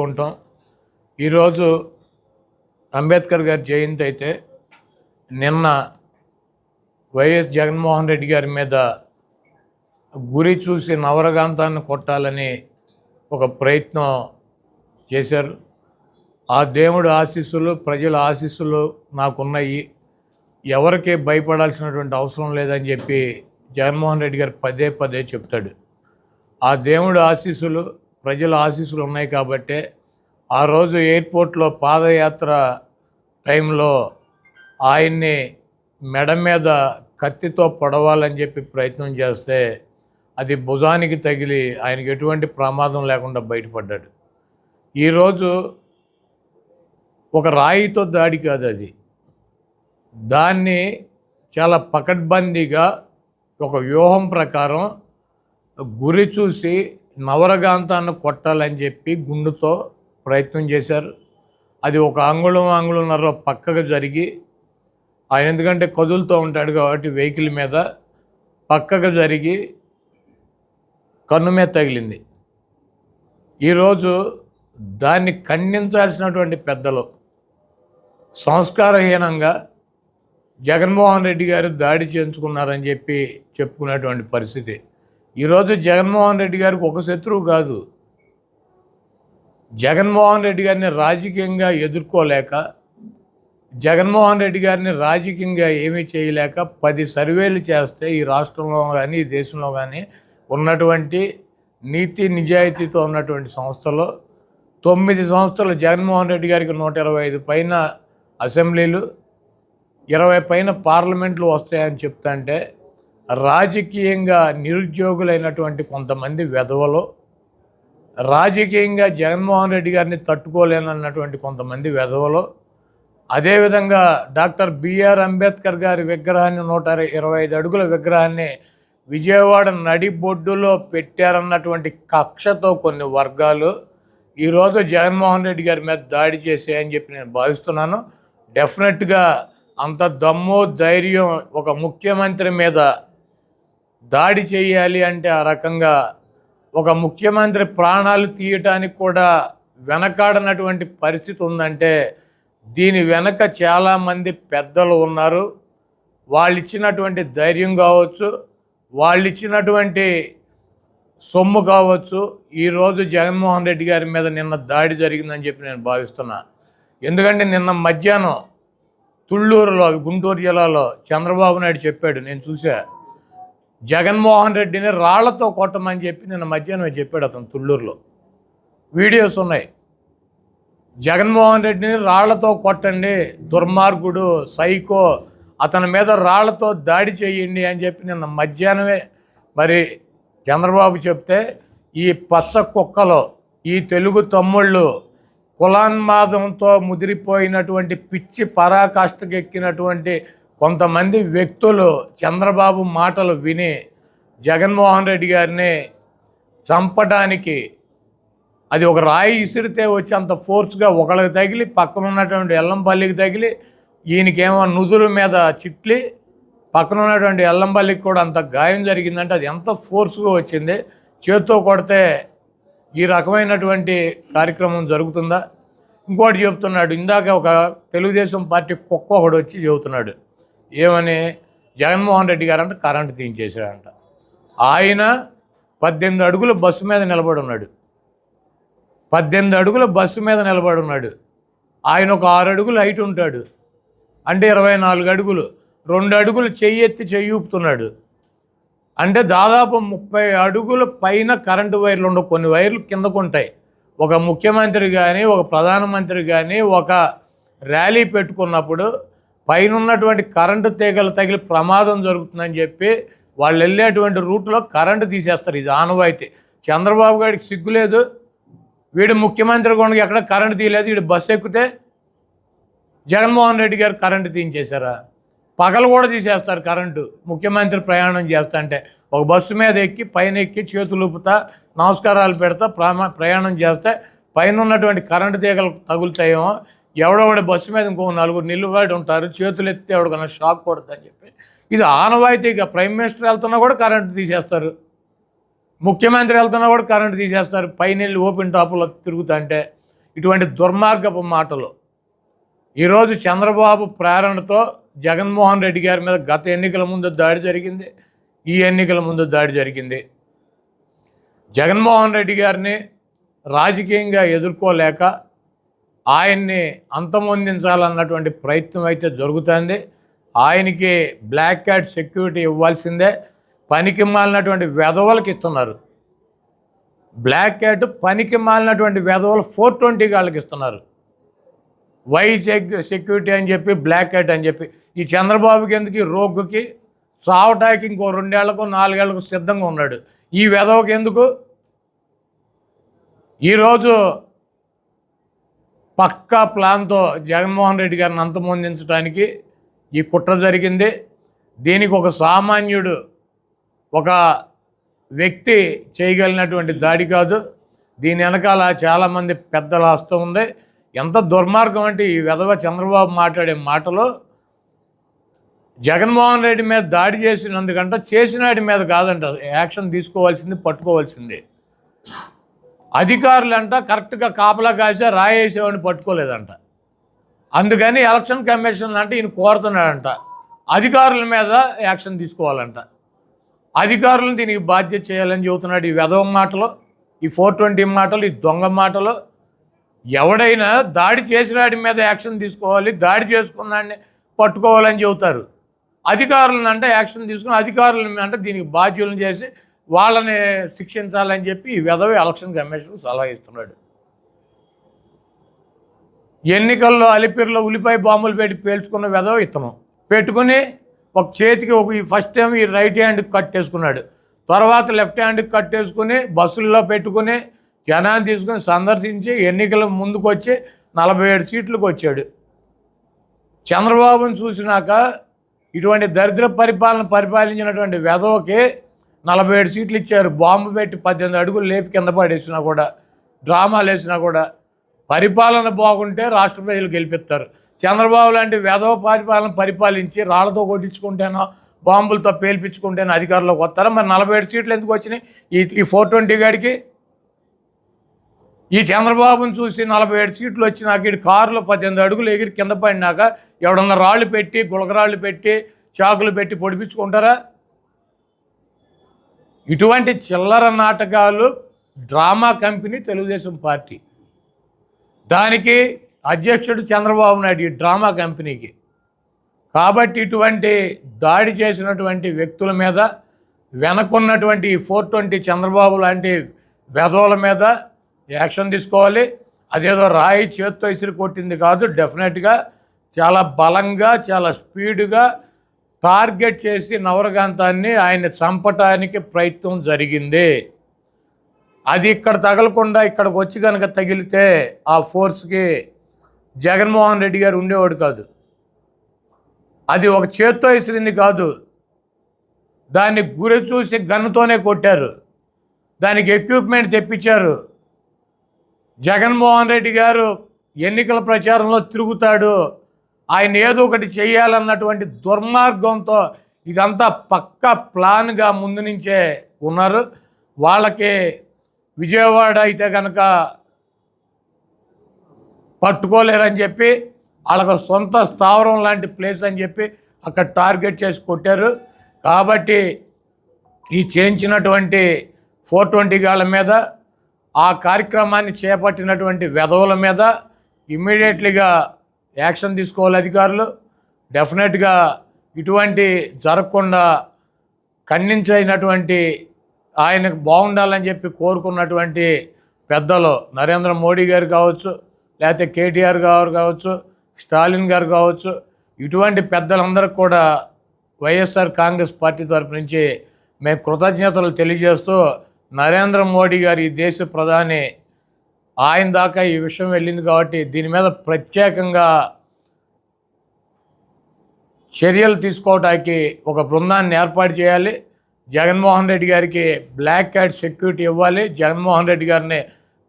జరుపుకుంటాం. ఈరోజు అంబేద్కర్ గారి జయంతి అయితే నిన్న వైఎస్ జగన్మోహన్ రెడ్డి గారి మీద గురి చూసి నవరగాంతాన్ని కొట్టాలని ఒక ప్రయత్నం చేశారు. ఆ దేవుడి ఆశీస్సులు, ప్రజల ఆశీస్సులు నాకున్నాయి, ఎవరికి భయపడాల్సినటువంటి అవసరం లేదని చెప్పి జగన్మోహన్ రెడ్డి గారు పదే పదే చెప్తాడు. ఆ దేవుడి ఆశీస్సులు, ప్రజల ఆశీస్సులు ఉన్నాయి కాబట్టే ఆ రోజు ఎయిర్పోర్ట్లో పాదయాత్ర టైంలో ఆయన్ని మెడ మీద కత్తితో పొడవాలని చెప్పి ప్రయత్నం చేస్తే అది భుజానికి తగిలి ఆయనకి ఎటువంటి ప్రమాదం లేకుండా బయటపడ్డాడు. ఈరోజు ఒక రాయితో దాడి కాదు అది, దాన్ని చాలా పకడ్బందీగా ఒక వ్యూహం ప్రకారం గురి చూసి నవరగాంతాన్ని కొట్టాలని చెప్పి గుండుతో ప్రయత్నం చేశారు. అది ఒక అంగుళంన్నర పక్కకు జరిగి, ఆయన ఎందుకంటే కదులుతూ ఉంటాడు కాబట్టి వెహికల్ మీద పక్కకు జరిగి కన్ను మీద తగిలింది. ఈరోజు దాన్ని ఖండించాల్సినటువంటి పెద్దలు సంస్కారహీనంగా జగన్మోహన్ రెడ్డి గారు దాడి చేయించుకున్నారని చెప్పి చెప్పుకునేటువంటి పరిస్థితి. ఈరోజు జగన్మోహన్ రెడ్డి గారికి ఒక శత్రువు కాదు, జగన్మోహన్ రెడ్డి గారిని రాజకీయంగా ఎదుర్కోలేక, జగన్మోహన్ రెడ్డి గారిని రాజకీయంగా ఏమీ చేయలేక 10 సర్వేలు చేస్తే ఈ రాష్ట్రంలో కానీ ఈ దేశంలో కానీ ఉన్నటువంటి నీతి నిజాయితీతో ఉన్నటువంటి సంస్థలో 9 సంస్థలు జగన్మోహన్ రెడ్డి గారికి 125 పైన అసెంబ్లీలు, 20 పైన పార్లమెంట్లు వస్తాయని చెప్తుంటే రాజకీయంగా నిరుద్యోగులైనటువంటి కొంతమంది వెధవలు, రాజకీయంగా జగన్మోహన్ రెడ్డి గారిని తట్టుకోలేనన్నటువంటి కొంతమంది వెధవలు, అదేవిధంగా డాక్టర్ బిఆర్ అంబేద్కర్ గారి విగ్రహాన్ని 125 అడుగుల విగ్రహాన్ని విజయవాడ నడిబొడ్డులో పెట్టారన్నటువంటి కక్షతో కొన్ని వర్గాలు ఈరోజు జగన్మోహన్ రెడ్డి గారి మీద దాడి చేసాయని చెప్పి నేను భావిస్తున్నాను. డెఫినెట్గా అంత దమ్ము ధైర్యం ఒక ముఖ్యమంత్రి మీద దాడి చేయాలి అంటే ఆ రకంగా ఒక ముఖ్యమంత్రి ప్రాణాలు తీయటానికి కూడా వెనకాడనటువంటి పరిస్థితి ఉందంటే దీని వెనక చాలామంది పెద్దలు ఉన్నారు. వాళ్ళు ఇచ్చినటువంటి ధైర్యం కావచ్చు, వాళ్ళు ఇచ్చినటువంటి సొమ్ము కావచ్చు, ఈరోజు జగన్మోహన్ రెడ్డి గారి మీద నిన్న దాడి జరిగిందని చెప్పి నేను భావిస్తున్నా. ఎందుకంటే నిన్న మధ్యాహ్నం తుళ్ళూరులో, గుంటూరు జిల్లాలో చంద్రబాబు నాయుడు చెప్పాడు, నేను చూసా, జగన్మోహన్ రెడ్డిని రాళ్లతో కొట్టమని చెప్పి నిన్న మధ్యాహ్నం చెప్పాడు అతను. తుళ్ళూరులో వీడియోస్ ఉన్నాయి. జగన్మోహన్ రెడ్డిని రాళ్లతో కొట్టండి, దుర్మార్గుడు, సైకో, అతని మీద రాళ్లతో దాడి చేయండి అని చెప్పి నిన్న మధ్యాహ్నమే మరి చంద్రబాబు చెప్తే ఈ పచ్చ కుక్కలో ఈ తెలుగు తమ్ముళ్ళు కులాన్మాదంతో ముదిరిపోయినటువంటి పిచ్చి పరాకాష్ఠకెక్కినటువంటి కొంతమంది వ్యక్తులు చంద్రబాబు మాటలు విని జగన్మోహన్ రెడ్డి గారిని చంపడానికి అది ఒక రాయి ఇసిరితే వచ్చి అంత ఫోర్స్గా ఒకళ్ళకి తగిలి పక్కన ఉన్నటువంటి ఎల్లంపల్లికి తగిలి, ఈయనకేమో నుదురు మీద చిట్లి పక్కన ఉన్నటువంటి ఎల్లంపల్లికి కూడా అంత గాయం జరిగిందంటే అది ఎంత ఫోర్స్గా వచ్చింది. చేత్తో కొడితే ఈ రకమైనటువంటి కార్యక్రమం జరుగుతుందా? ఇంకోటి చెప్తున్నాడు, ఇందాక ఒక తెలుగుదేశం పార్టీ కుక్క ఒకడు వచ్చి చెబుతున్నాడు, ఏమని, జగన్మోహన్ రెడ్డి గారంట కరెంటు తీయించేశాడంట. ఆయన 18 అడుగుల బస్సు మీద నిలబడి ఉన్నాడు, 18 అడుగుల బస్సు మీద నిలబడి ఉన్నాడు. ఆయన ఒక 6 అడుగులు హైట్ ఉంటాడు, అంటే 24 అడుగులు, 2 అడుగులు చెయ్యి ఎత్తి చెయ్యి ఊపుతున్నాడు. అంటే దాదాపు 30 అడుగుల పైన కరెంటు వైర్లు ఉండవు, కొన్ని వైర్లు కిందకు ఉంటాయి. ఒక ముఖ్యమంత్రి కానీ ఒక ప్రధానమంత్రి కానీ ఒక ర్యాలీ పెట్టుకున్నప్పుడు పైన ఉన్నటువంటి కరెంటు తీగలు తగిలి ప్రమాదం జరుగుతుందని చెప్పి వాళ్ళు వెళ్ళేటువంటి రూట్లో కరెంటు తీసేస్తారు. ఇది ఆనవాయితీ. చంద్రబాబు గారికి సిగ్గులేదు, వీడు ముఖ్యమంత్రి కూడా ఎక్కడ కరెంటు తీయలేదు, వీడు బస్సు ఎక్కితే జగన్మోహన్ రెడ్డి గారు కరెంటు తీయించేశారా? పగలు కూడా తీసేస్తారు కరెంటు. ముఖ్యమంత్రి ప్రయాణం చేస్తా అంటే ఒక బస్సు మీద ఎక్కి పైన ఎక్కి చేతులు ఊపుతా నమస్కారాలు పెడతా ప్రయాణం చేస్తే పైన ఉన్నటువంటి కరెంటు తీగలు తగులుతాయేమో, ఎవడొకటి బస్సు మీద ఇంకో 4 నిలబడి ఉంటారు, చేతులు ఎత్తే ఎవడికన్నా షాక్ కొడుతుందని చెప్పి ఇది ఆనవాయితీగా. ప్రైమ్ మినిస్టర్ వెళ్తున్నా కూడా కరెంటు తీసేస్తారు, ముఖ్యమంత్రి వెళ్తున్నా కూడా కరెంటు తీసేస్తారు, పైన వెళ్ళి ఓపెన్ టాపులో తిరుగుతా అంటే. ఇటువంటి దుర్మార్గపు మాటలు. ఈరోజు చంద్రబాబు ప్రేరణతో జగన్మోహన్ రెడ్డి గారి మీద గత ఎన్నికల ముందు దాడి జరిగింది, ఈ ఎన్నికల ముందు దాడి జరిగింది. జగన్మోహన్ రెడ్డి గారిని రాజకీయంగా ఎదుర్కోలేక ఆయన్ని అంతమొందించాలన్నటువంటి ప్రయత్నం అయితే జరుగుతుంది. ఆయనకి బ్లాక్ క్యాట్ సెక్యూరిటీ ఇవ్వాల్సిందే. పనికి మాలినటువంటి వెధవలకు ఇస్తున్నారు. బ్లాక్ క్యాట్ పనికి మాలినటువంటి వెధవలు 420 గాళ్ళకి ఇస్తున్నారు. వై సెక్యూరిటీ అని చెప్పి బ్లాక్ క్యాట్ అని చెప్పి ఈ చంద్రబాబుకి ఎందుకు, ఈ రోగ్గుకి సావటానికి ఇంకో 2 ఏళ్లకు 4 ఏళ్లకు సిద్ధంగా ఉన్నాడు. ఈ వెధవకి ఎందుకు? ఈరోజు పక్కా ప్లాన్తో జగన్మోహన్ రెడ్డి గారిని అంతమొందించడానికి ఈ కుట్ర జరిగింది. దీనికి ఒక సామాన్యుడు, ఒక వ్యక్తి చేయగలిగినటువంటి దాడి కాదు. దీని వెనకాల చాలామంది పెద్దల హస్తం ఉంది. ఎంత దుర్మార్గం అంటే ఈ వెధవ చంద్రబాబు మాట్లాడే మాటలు జగన్మోహన్ రెడ్డి మీద దాడి చేసినందుకంట, చేసినాడి మీద కాదంట యాక్షన్ తీసుకోవాల్సింది, పట్టుకోవాల్సింది. అధికారులంట కరెక్ట్గా కాపలా కాసే రాయేసేవాడిని పట్టుకోలేదంట. అందుకని ఎలక్షన్ కమిషన్ అంటే ఈయన కోరుతున్నాడంట అధికారుల మీద యాక్షన్ తీసుకోవాలంట. అధికారులను దీనికి బాధ్యత చేయాలని చెబుతున్నాడు. ఈ వెధవ మాటలు, ఈ 420 మాటలు, ఈ దొంగ మాటలు. ఎవడైనా దాడి చేసినాడి మీద యాక్షన్ తీసుకోవాలి, దాడి చేసుకున్నాడిని పట్టుకోవాలని చెబుతారు. అధికారులను అంటే యాక్షన్ తీసుకుని అధికారులను అంటే దీనికి బాధ్యులను చేసి వాళ్ళని శిక్షించాలని చెప్పి ఈ వెధవ ఎలక్షన్ కమిషన్ సలహా ఇస్తున్నాడు. ఎన్నికల్లో అలిపిరిలో ఉల్లిపాయ బాంబులు పెట్టి పేల్చుకున్న వెధవ ఇతను పెట్టుకుని ఒక చేతికి ఫస్ట్ టైం ఈ రైట్ హ్యాండ్కి కట్టేసుకున్నాడు, తర్వాత లెఫ్ట్ హ్యాండ్కి కట్టేసుకుని బస్సుల్లో పెట్టుకుని జనాన్ని తీసుకుని సందర్శించి ఎన్నికల ముందుకు వచ్చి 47 సీట్లకు వచ్చాడు. చంద్రబాబును చూసినాక ఇటువంటి దరిద్ర పరిపాలించినటువంటి వెధవకి 47 సీట్లు ఇచ్చారు. బాంబు పెట్టి 18 అడుగులు లేపి కింద పడేసినా కూడా, డ్రామాలు వేసినా కూడా. పరిపాలన బాగుంటే రాష్ట్ర ప్రజలు గెలిపిస్తారు. చంద్రబాబు లాంటి వెధవ పరిపాలించి రాళ్లతో కొట్టించుకుంటేనో బాంబులతో పేల్పించుకుంటేనో అధికారంలోకి వస్తారా? మరి 47 సీట్లు ఎందుకు వచ్చినాయి ఈ 420 గాడికి? ఈ చంద్రబాబును చూసి 47 సీట్లు వచ్చినాక ఇటు కారులో 18 అడుగులు ఎగిరి కింద పడినాక ఎవడన్నా రాళ్ళు పెట్టి, గులకరాళ్ళు పెట్టి, చాకులు పెట్టి పొడిపించుకుంటారా? ఇటువంటి చిల్లర నాటకాలు డ్రామా కంపెనీ తెలుగుదేశం పార్టీ. దానికి అధ్యక్షుడు చంద్రబాబు నాయుడు, ఈ డ్రామా కంపెనీకి. కాబట్టి ఇటువంటి దాడి చేసినటువంటి వ్యక్తుల మీద, వెనకున్నటువంటి 420 చంద్రబాబు లాంటి వెధవల మీద యాక్షన్ తీసుకోవాలి. అదేదో రాయి చేత్తో ఇసిరి కొట్టింది కాదు, డెఫినెట్గా చాలా బలంగా, చాలా స్పీడ్గా టార్గెట్ చేసి నవరకాంతాన్ని ఆయన్ని చంపటానికి ప్రయత్నం జరిగింది. అది ఇక్కడ తగలకుండా ఇక్కడికి వచ్చి కనుక తగిలితే ఆ ఫోర్స్కి జగన్మోహన్ రెడ్డి గారు ఉండేవాడు కాదు. అది ఒక చేత్తో ఇసిరింది కాదు, దాన్ని గురి చూసి గన్నుతోనే కొట్టారు. దానికి ఎక్విప్మెంట్ తెప్పించారు. జగన్మోహన్ రెడ్డి గారు ఎన్నికల ప్రచారంలో తిరుగుతాడు, ఆయన ఏదో ఒకటి చేయాలన్నటువంటి దుర్మార్గంతో ఇదంతా పక్కా ప్లాన్గా ముందు నుంచే ఉన్నారు. వాళ్ళకి విజయవాడ అయితే కనుక పట్టుకోలేరని చెప్పి, వాళ్ళకు సొంత స్థావరం లాంటి ప్లేస్ అని చెప్పి అక్కడ టార్గెట్ చేసి కొట్టారు. కాబట్టి ఈ చేయించినటువంటి 420 గాళ్ళ మీద, ఆ కార్యక్రమాన్ని చేపట్టినటువంటి వెధవుల మీద ఇమ్మీడియట్లీగా యాక్షన్ తీసుకోవాలి అధికారులు. డెఫినెట్గా ఇటువంటి జరగకుండా ఖండించినటువంటి, ఆయనకు బాగుండాలని చెప్పి కోరుకున్నటువంటి పెద్దలు నరేంద్ర మోడీ గారు కావచ్చు, లేకపోతే కేటీఆర్ గారు కావచ్చు, స్టాలిన్ గారు కావచ్చు, ఇటువంటి పెద్దలందరికీ కూడా వైఎస్ఆర్ కాంగ్రెస్ పార్టీ తరఫు నుంచి మేము కృతజ్ఞతలు తెలియజేస్తూ, నరేంద్ర మోడీ గారు ఈ దేశ ప్రధాని, ఆయన దాకా ఈ విషయం వెళ్ళింది కాబట్టి దీని మీద ప్రత్యేకంగా చర్యలు తీసుకోవడానికి ఒక బృందాన్ని ఏర్పాటు చేయాలి. జగన్మోహన్ రెడ్డి గారికి బ్లాక్ క్యాట్ సెక్యూరిటీ ఇవ్వాలి. జగన్మోహన్ రెడ్డి గారిని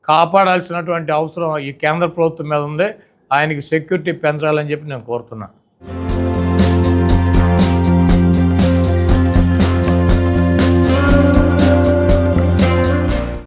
కాపాడాల్సినటువంటి అవసరం ఈ కేంద్ర ప్రభుత్వం మీద ఉంది. ఆయనకి సెక్యూరిటీ పెంచాలని చెప్పి నేను కోరుతున్నాను.